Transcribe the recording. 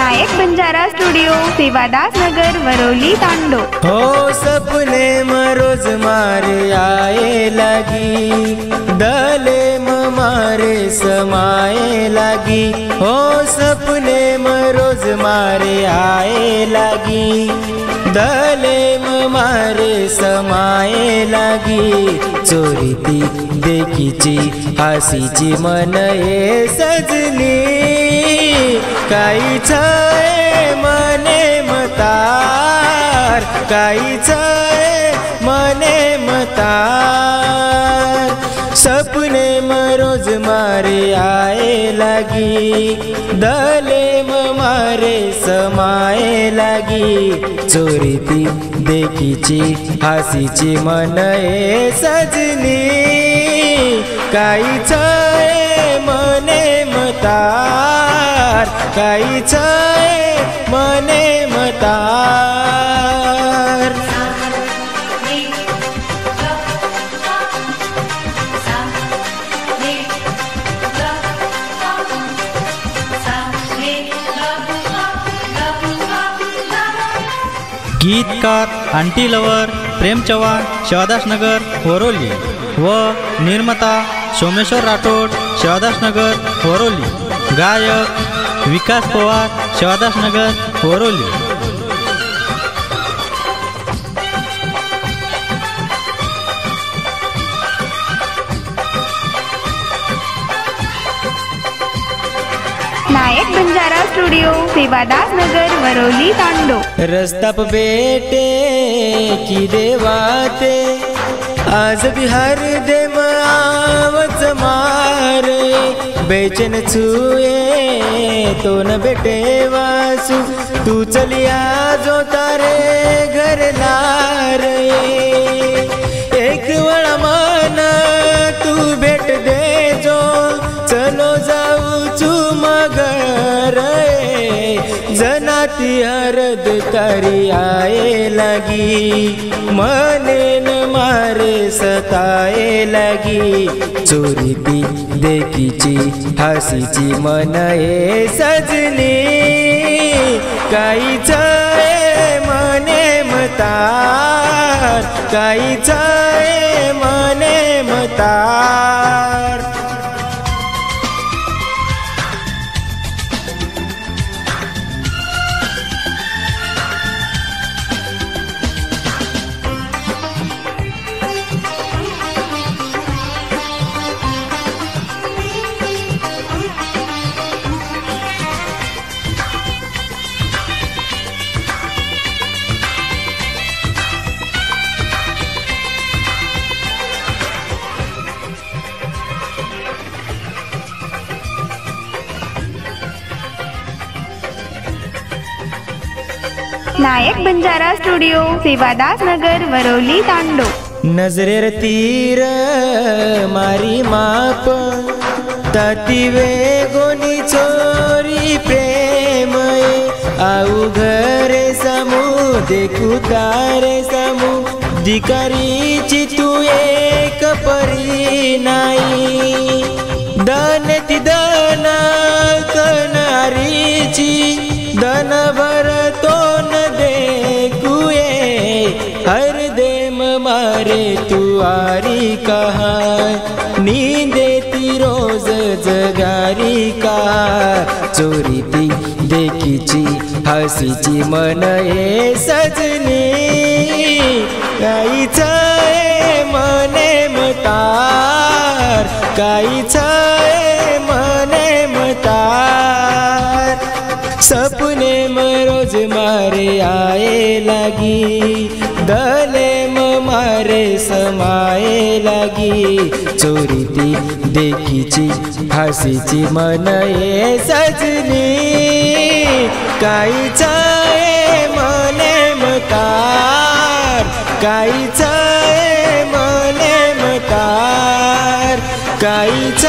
नायक Banjara studio Sevadas नगर Varolii तांडो। हो सपने में रोज मारे आए लगी, दले में मारे समाए लगी। हो सपने में रोज मारे आए लगी, दले में मारे समाए लगी। चोरीती देखीची हासीची मन ये सजनी, काहीच मने मतार, काहीच मने मतार। सपने में रोज मारे आए लगी, दले में मारे समाए लगी। चोरीती देखीची हासीची मन ये सजनी, काहीच मने मतार, काहीच मने मतार। गीतकार आंटी लवर प्रेम चव्हाण शिवादास नगर वरोली व निर्माता सोमेश्वर राठोड शिवादास नगर वरोली। गायक विकास पवार शिवादास नगर वरोली। नायक बंजारा स्टूडियो सेवादास नगर वरोली तांडो। रस्ता पे बेटे की देवाते, आज बिहार दे आवच मारे। बेचन छुए तो न बेटे वासु, तू चलिया जो तारे घर लारे। एक वड़ा माना तू भेट दे जो, चलो जाऊ चू मगर। जनाती हरद तारी आए लगी, मने न मारे सताए लगी। चोरीती देखीची हासीची मन ये सजनी, काहीच मने मतार, काहीच मने मतार। नायक बंजारा स्टूडियो सेवादास नगर वरोली तांडो। नजरेर तीर मारी माप, ताती वे गोनी चोरी प्रेम। आऊ घरे समू देखू तारे समू, दिकारीची तू एक परी नाही। दन ती दन कनारीची, दन भर तो न देखुए। हर देम मारे तू आरी कहा, नींदे ती रोज जगारी का। चोरीती देखीची हासीची मन ये सजनी, काहीच मने मतार, काहीच मने मतार। सपने में रोज मारे आए लगी, दले में मारे समाए लगी। चोरीती देखीची हासीची मन ये सजनी, काहीच मने मतार, काहीच मने मतार, काहीच